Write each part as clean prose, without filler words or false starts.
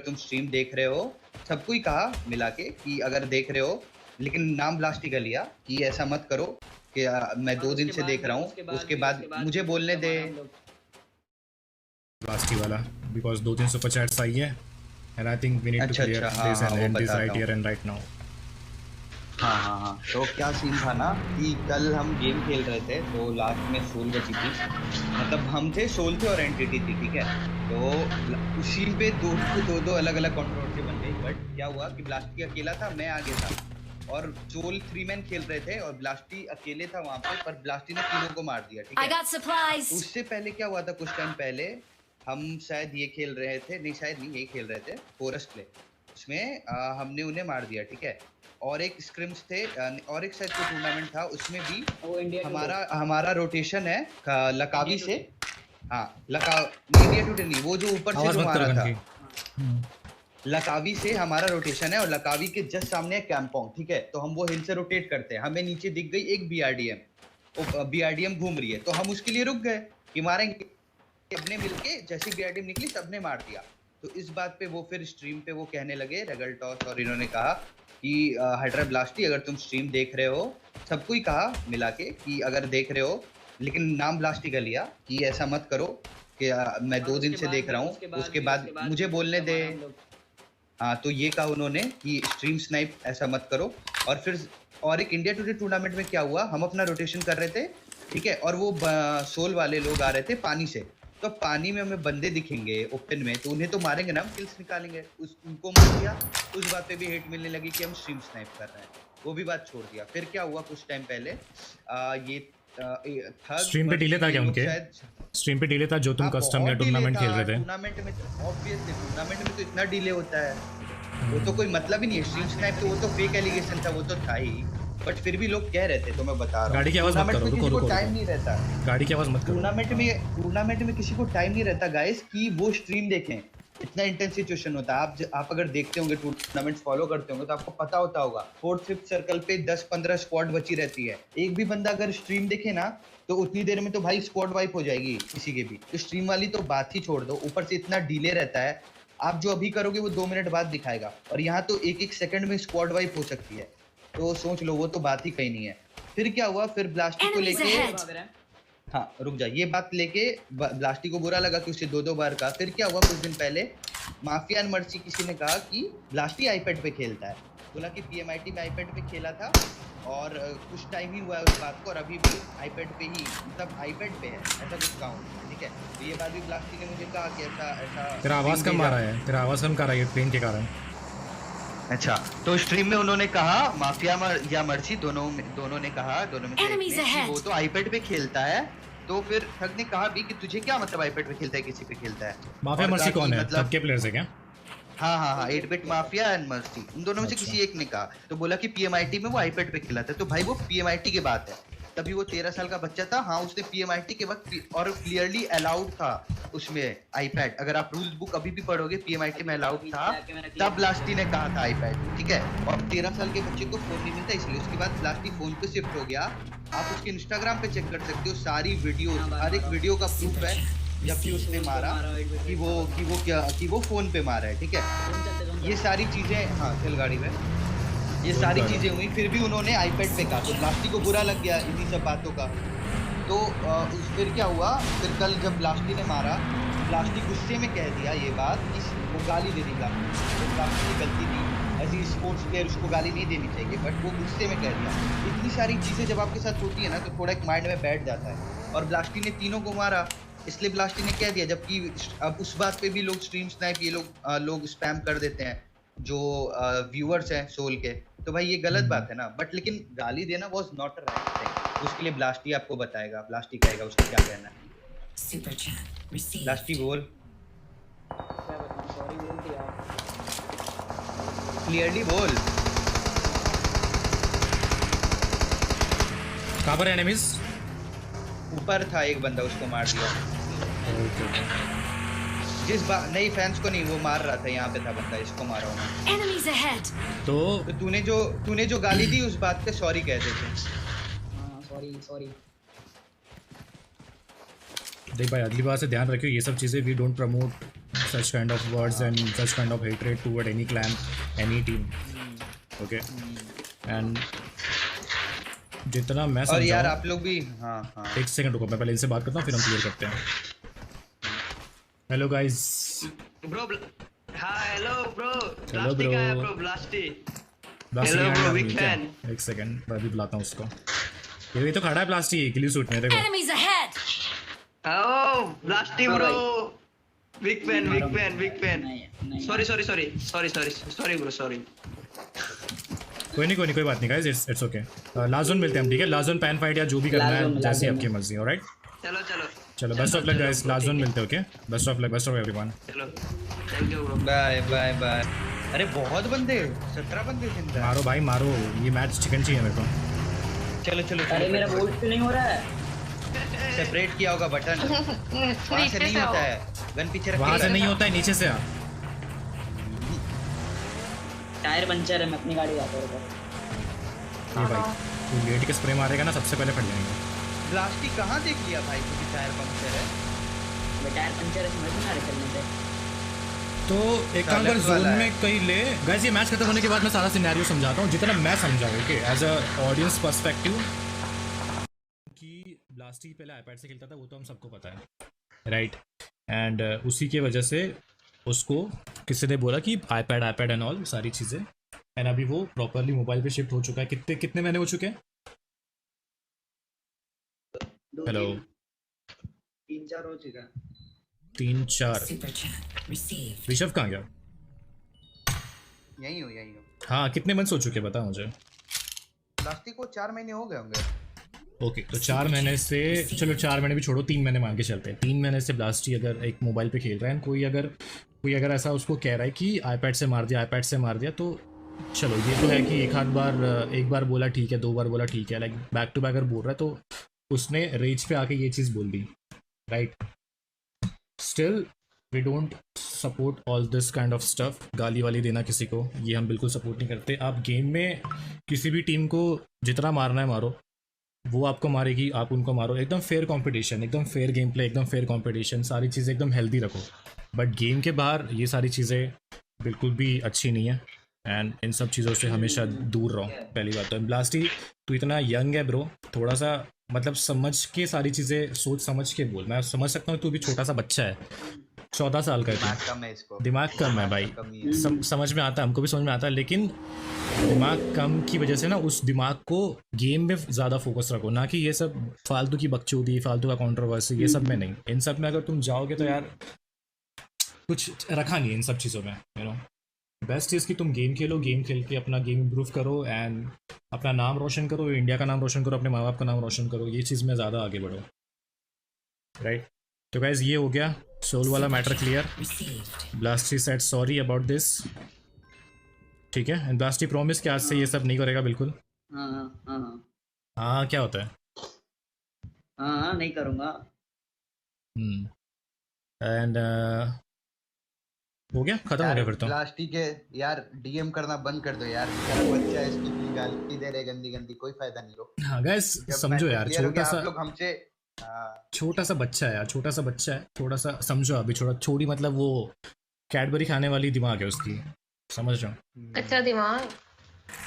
तुम स्ट्रीम देख रहे हो, सबको ही कहा मिला के कि अगर देख रहे हो, लेकिन नाम ब्लास्टी का लिया कि ऐसा मत करो कि मैं 2 दिन से देख रहा हूँ, उसके बाद मुझे बोलने दे ब्लास्टी वाला, बिकॉज 2-3 सुपर चैट्स आई है and I think we need to clear this and and this right here and right now. हाँ। तो क्या सीन था ना कि कल हम गेम खेल रहे थे, तो लास्ट में सोल बची थी, मतलब हम थे, सोल थे और एंटिटी थी, ठीक है। तो उसी पे दो अलग अलग कंट्रोवर्सी बन गई। बट क्या हुआ कि ब्लास्टी अकेला था, मैं आगे था, और सोल 3 मैन खेल रहे थे और ब्लास्टी अकेले था वहां पे, पर ब्लास्टी ने तीनों को मार दिया, ठीक है। उससे पहले क्या हुआ था, कुछ टाइम पहले हम शायद ये खेल रहे थे, नहीं शायद नहीं, यही खेल रहे थे फॉरेस्ट प्ले, उसमें हमने उन्हें मार दिया, ठीक है। और एक स्क्रिम्स थे और एक शायद कोई टूर्नामेंट था, उसमें भी हमारा रोटेशन है लकावी से। हाँ, इंडिया टुडे नहीं, वो जो ऊपर से जो मारा था, लकावी से हमारा रोटेशन है, और लकावी के जस्ट सामने है कैंपोंग, ठीक है। तो हम वो हिल से रोटेट करते हैं, हमें नीचे दिख गई एक बीआरडीएम घूम रही है, तो हम उसके लिए रुक गए कि मारेंगे। सबने मिलके जैसे बीआरडीएम निकली सबने मार दिया। तो इस बात पे वो फिर स्ट्रीम पे वो कहने लगे रेगल टॉस, और इन्होंने कहा कि हाइड्रा ब्लास्टी अगर तुम स्ट्रीम देख रहे हो, सबको ही कहा मिला के कि अगर देख रहे हो, लेकिन नाम ब्लास्टी का लिया कि ऐसा मत करो कि मैं 2 दिन से देख रहा हूँ, उसके बाद मुझे बोलने दे। हाँ, तो ये कहा उन्होंने कि स्ट्रीम स्नाइप ऐसा मत करो। और फिर और एक इंडिया टुडे टूर्नामेंट में क्या हुआ, हम अपना रोटेशन कर रहे थे, ठीक है, और वो सोल वाले लोग आ रहे थे पानी से, तो पानी में हमें बंदे दिखेंगे ओपन में, तो उन्हें तो मारेंगे ना, हम किल्स निकालेंगे। उनको मार दिया, उस बात पे भी हेट मिलने लगी कि हम स्ट्रीम स्नाइप कर रहे हैं, वो भी बात छोड़ दिया। फिर क्या हुआ, कुछ टाइम पहले स्ट्रीम पे डिले था क्या उनके? स्ट्रीम पे डिले था जो तुम कस्टम या टूर्नामेंट खेल रहे थे? टूर्नामेंट में ऑब्वियसली टूर्नामेंट में तो इतना डिले होता है, वो तो कोई मतलब ही नहीं है। स्ट्रीम स्नाइप तो वो तो फेक एलिगेशन था, वो तो था ही, बट फिर भी लोग कह रहे थे, तो मैं बता रहा हूँ। गाड़ी की आवाज मत करो, रुको टाइम नहीं रहता, गाड़ी की आवाज मत करो। टूर्नामेंट में किसी को टाइम नहीं रहता गाइस कि वो स्ट्रीम देखें, इतना इंटेंस सिचुएशन होता है। आप अगर देखते होंगे, टूर्नामेंट्स फॉलो करते होंगे, तो आपको पता होगा 4th-5th सर्कल पे 10-15 स्क्वाड बची रहती है। एक भी बंदा अगर स्ट्रीम देखे ना, तो उतनी देर में तो भाई स्क्वाड वाइप हो जाएगी किसी के भी। तो स्ट्रीम वाली तो बात ही छोड़ दो, ऊपर से इतना डिले रहता है, आप जो अभी करोगे वो 2 मिनट बाद दिखाएगा, और यहाँ तो एक सेकंड में स्क्वाड वाइप हो सकती है, तो सोच लो, वो तो बात ही कहीं नहीं है। फिर क्या हुआ, फिर ब्लास्टी को लेके, हाँ रुक जा, ये बात लेके ब्लास्टी को बुरा लगा कि उसे 2-2 बार कहा। फिर क्या हुआ, कुछ दिन पहले माफिया एंड मर्सी किसी ने कहा कि ब्लास्टी आईपैड पे खेलता है, बोला कि पीएमआईटी में आईपैड पे खेला था, और कुछ टाइम ही हुआ है उस बात को, और अभी भी आईपैड पे ही, मतलब आईपैड पे है, ऐसा कुछ काउंट, ठीक है। तो ये बात भी ब्लास्टी ने मुझे कहा कि ऐसा तेरा आवाज कम आ रहा है, तेरा आवाज कम आ रहा है प्लेन के कारण। अच्छा, तो स्ट्रीम में उन्होंने कहा, माफिया या मर्सी दोनों ने कहा, दोनों में कि वो तो आईपैड पे खेलता है। तो फिर ठग ने कहा भी कि तुझे क्या मतलब आईपैड पे खेलता है, किसी पे खेलता है। माफिया मर्सी कौन है, मतलब के प्लेयर्स है क्या? हाँ 8-बिट माफिया एंड मर्सी, उन दोनों में से किसी एक ने कहा। तो बोला कि पीएमआईटी में वो आईपैड पे खेला था, तो भाई वो पीएमआईटी की बात है, तभी वो 13 साल का बच्चा था। हाँ, उसने पीएमआईटी के वक्त, और क्लियरली अलाउड था उसमें आईपैड, अगर आप रूल बुक अभी भी पढ़ोगे, पीएमआईटी में अलाउड था, तब ब्लास्टी ने कहा था आईपैड, ठीक है। और 13 साल के बच्चे को फोन नहीं मिलता, इसलिए उसके बाद ब्लास्टी फोन पे शिफ्ट हो गया। आप उसके इंस्टाग्राम पे चेक कर सकते हो, सारी वीडियो, हर एक वीडियो का प्रूफ है जबकि उसने मारा कि वो फोन पे मारा है, ठीक है। ये सारी चीजें, हाँ चल गाड़ी में, ये सारी चीजें हुई, फिर भी उन्होंने आईपैड पे कहा, तो ब्लास्टी को बुरा लग गया इन्हीं सब बातों का। तो फिर क्या हुआ, फिर कल जब ब्लास्टी ने मारा, ब्लास्टी गुस्से में कह दिया ये बात कि वो गाली दे दी ब्लास्टी की गलती थी, ऐसी स्पोर्ट्स प्लेयर उसको गाली नहीं देनी चाहिए, बट वो गुस्से में कह दिया। इतनी सारी चीज़ें जब आपके साथ होती है ना, तो थोड़ा एक माइंड में बैठ जाता है, और ब्लास्टी ने तीनों को मारा, इसलिए ब्लास्टी ने कह दिया। जबकि अब उस बात पे भी लोग स्ट्रीम स्नाइप, ये लोग स्पैम कर देते हैं, जो व्यूअर्स हैं सोल के, तो भाई ये गलत बात है ना। बट लेकिन गाली देना was not a right thing, उसके लिए ब्लास्टी आपको बताएगा, ब्लास्टी कहेगा उसको क्या कहना है। ब्लास्टी बोल, क्लियरली बोल। कहाँ पर एनिमीज? ऊपर था एक बंदा, उसको मार दिया। नहीं, फैंस को नहीं, वो मार रहा था, यहाँ पे था बंदा, इसको मारा हूँ। तो तूने जो गाली दी उस बात पे सॉरी कह देते। सॉरी। देख भाई, अगली बार से ध्यान रखियो, ये सब चीजें we don't promote such kind of words and such kind of hatred toward any clan, any team. Okay. And जितना मैं और यार समझाऊं, आप लोग भी हाँ हाँ एक सेकंड रुको, मैं पहले इनसे बात करता हूँ फिर हम क्लियर करते हैं. Hello guys. Bro, hi, hello bro. Hello, Blasty bro. guy, bro, Blasty. ब्लास्टी Hello, bro, का big नाम क्या? fan. एक सेकंड मैं अभी बुलाता हूँ उसको. ये तो खड़ा है ब्लास्टी क्लियर सूट में, देखो. Enemies ahead! Oh, Blasty bro. Big fan, big fan, big fan. नहीं Sorry bro, sorry. कोई नहीं कोई बात नहीं guys, it's okay. Last zone मिलते हैं हम, ठीक है. लास्ट जोन पैन फाइट या जो भी करना है Last zone, जैसी last आपकी zone. मर्जी. ऑलराइट चलो. चलो best of luck guys. Last zone मिलते हैं. Okay best of luck, best of everyone. चलो. Thank you bro. Bye bye bye. अरे बहुत बंदे, 17 बंदे जिंदा हैं. मारो भाई मारो, ये मैच चिकन चाहिए मेरे को. चलो अरे मेरा वोट क्यों नहीं हो रहा है? सेपरेट किया होगा बटन, वहाँ से नहीं होता है. गन पीछे रख वहाँ से के नहीं होता है, नीचे से आ. टायर पंचर है, मैं अपनी गाड़ी जाता हूँ. ये भाई तू लेट के स्प्रे मारेगा ना, सबसे पहले फट जाएंगे. ब्लास्टी कहाँ देख लिया भाई क्योंकि टायर पंक्चर है. टायर पंचर है, समझ में आ रहा है चलने से. तो एक काम कर, Colours जोन वाला है. में कहीं ले गाइस. ये मैच खत्म होने के बाद मैं सारा सिनेरियो समझाता हूँ जितना मैं समझा. Okay as a audience perspective. कि ब्लास्टी पहले आईपैड से खेलता था वो तो हम सबको पता है, राइट. एंड उसी की वजह से उसको किसी ने बोला कि आईपैड एंड ऑल सारी चीज़ें. एंड अभी वो प्रॉपरली मोबाइल पे शिफ्ट हो चुका है. कितने महीने हो चुके हैं? हेलो. 3-4 हो चुका. 3-4. ऋषभ कहाँ गया? यही हो. हाँ कितने मंथ्स हो चुके बता मुझे. ब्लास्टी को 4 महीने हो गए होंगे. ओके तो 4 महीने से, चलो 4 महीने भी छोड़ो, 3 महीने मान के चलते हैं. 3 महीने से ब्लास्टी अगर एक मोबाइल पे खेल रहा है, कोई अगर ऐसा उसको कह रहा है कि आईपैड से मार दिया तो चलो ये तो है कि एक बार बोला ठीक है, 2 बार बोला ठीक है, लाइक बैक टू बैक अगर बोल रहा है तो उसने रेज पे आके ये चीज़ बोल दी, right. Still we don't support all this kind of stuff. गाली वाली देना किसी को, ये हम बिल्कुल सपोर्ट नहीं करते. आप गेम में किसी भी टीम को जितना मारना है मारो, वो आपको मारेगी, आप उनको मारो. एकदम फेयर कंपटीशन, एकदम फेयर गेम प्ले, एकदम फेयर कंपटीशन. सारी चीज़ें एकदम हेल्दी रखो. बट गेम के बाहर ये सारी चीज़ें बिल्कुल भी अच्छी नहीं है. एंड इन सब चीज़ों से हमेशा दूर रहो. पहली बात तो ब्लास्टी तू इतना यंग है ब्रो, थोड़ा सा मतलब समझ के सारी चीज़ें सोच समझ के बोल. मैं समझ सकता हूँ तू भी छोटा सा बच्चा है, 14 साल का है दिमाग तू. कम है इसको. दिमाग कम है भाई, कम ही है. समझ में आता है, हमको भी समझ में आता है. लेकिन दिमाग कम की वजह से ना उस दिमाग को गेम में ज़्यादा फोकस रखो, ना कि ये सब फालतू की बकचोदी, फालतू का कंट्रोवर्सी, ये सब में नहीं. इन सब में अगर तुम जाओगे तो यार कुछ रखा नहीं है इन सब चीज़ों में. बेस्ट चीज़ कि तुम गेम खेलो, गेम खेल के अपना गेम इम्प्रूव करो एंड अपना नाम रोशन करो, इंडिया का नाम रोशन करो, अपने माँ बाप का नाम रोशन करो. ये चीज़ में ज़्यादा आगे बढ़ो, राइट. तो गाइज ये हो गया सोल वाला मैटर क्लियर. ब्लास्टी सेड सॉरी अबाउट दिस, ठीक है. एंड ब्लास्टी प्रॉमिस कि आज से ये सब नहीं करेगा बिल्कुल. हाँ क्या होता है? हाँ नहीं करूँगा. एंड हो गया, खत्म हो गया फिर तो. ब्लास्टी के यार डीएम करना बंद कर दो यार. बेचारा बच्चा है, इसकी गाली दे रहे गंदी, कोई फायदा नहीं हो. हाँ गाइस जब समझो मैच यार, clear हो गया, छोटा सा आप लोग हमसे छोटा सा बच्चा है यार, छोटा सा बच्चा है. थोड़ा सा समझो अभी, छोटी मतलब वो कैडबरी खाने वाली दिमाग है उसकी, समझ रहा हूँ. कच्चा दिमाग.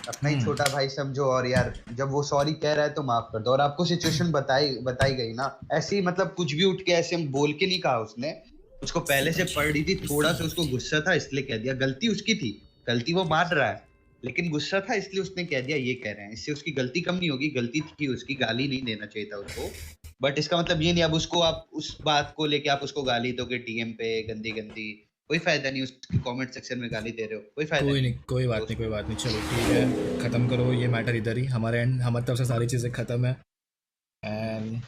अपना ही छोटा भाई समझो. और यार जब वो सॉरी कह रहा है तो माफ कर दो. और आपको सिचुएशन बताई गई ना, ऐसे ही मतलब कुछ भी उठ के ऐसे हम बोल के नहीं कहा. उसने उसको पहले से पढ़ रही थी, थोड़ा सा उसको गुस्सा था इसलिए कह दिया. गलती उसकी थी, गलती वो मान रहा है, लेकिन गुस्सा था इसलिए उसने कह दिया. ये कह रहे हैं, इससे उसकी गलती कम नहीं होगी. गलती थी उसकी, गाली नहीं देना चाहिए था उसको. बट इसका मतलब ये नहीं अब उसको आप उस बात को लेके आप उसको गाली दोगे डीएम पे गंदी, कोई फायदा नहीं. उसके कमेंट सेक्शन में गाली दे रहे हो, कोई फायदा नहीं. कोई बात नहीं. चलो ठीक है, ख़त्म करो ये मैटर इधर ही. हमारे तरफ से सारी चीज़ें ख़त्म है एंड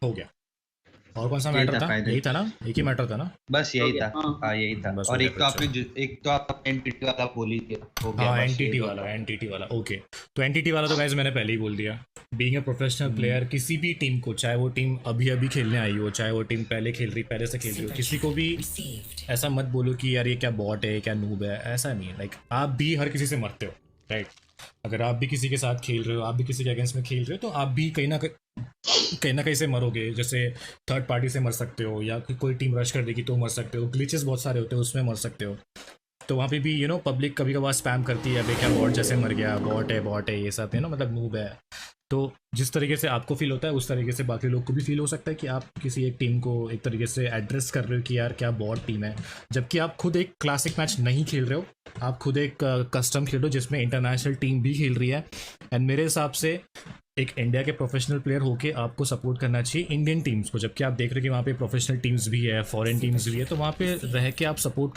हो गया. और कौन सा मैटर था? यही था ना, एक ही मैटर था ना. बस यही था. हाँ यही था. बस और हो एक तो गया आपने एक तो आप एंटिटी वाला बोल ही दिया. हो गया. हाँ बस एनटीटी यही वाला, था. एनटीटी वाला. ओके तो एनटीटी वाला तो गाइस मैंने पहले ही बोल दिया. बीइंग अ प्रोफेशनल प्लेयर, किसी भी टीम को, चाहे वो टीम अभी खेलने आई हो, चाहे वो टीम पहले से खेल रही हो, किसी को भी ऐसा मत बोलो कि यार ये क्या बॉट है, क्या नूब है. ऐसा नहीं है. लाइक आप भी हर किसी से मरते हो, राइट। अगर आप भी किसी के साथ खेल रहे हो, आप भी किसी के अगेंस्ट में खेल रहे हो, तो आप भी कहीं ना कहीं से मरोगे। जैसे थर्ड पार्टी से मर सकते हो, या कोई टीम रश कर देगी तो मर सकते हो, ग्लिचेस बहुत सारे होते हैं उसमें मर सकते हो। तो वहाँ पे भी पब्लिक कभी कभार स्पैम करती है, अबे क्या बॉट जैसे मर गया, बॉट है ये सब, मतलब नूब है। तो जिस तरीके से आपको फील होता है उस तरीके से बाकी लोग को भी फील हो सकता है कि आप किसी एक टीम को एक तरीके से एड्रेस कर रहे हो कि यार क्या बॉट टीम है, जबकि आप खुद एक क्लासिक मैच नहीं खेल रहे हो, आप खुद एक कस्टम खेल रहे हो जिसमें इंटरनेशनल टीम भी खेल रही है। एंड मेरे हिसाब से एक इंडिया के प्रोफेशनल प्लेयर होके आपको सपोर्ट करना चाहिए इंडियन टीम्स को, जबकि आप देख रहे हो कि वहाँ पे प्रोफेशनल टीम्स भी है, फॉरेन टीम्स भी है, तो वहाँ पे रह के आप सपोर्ट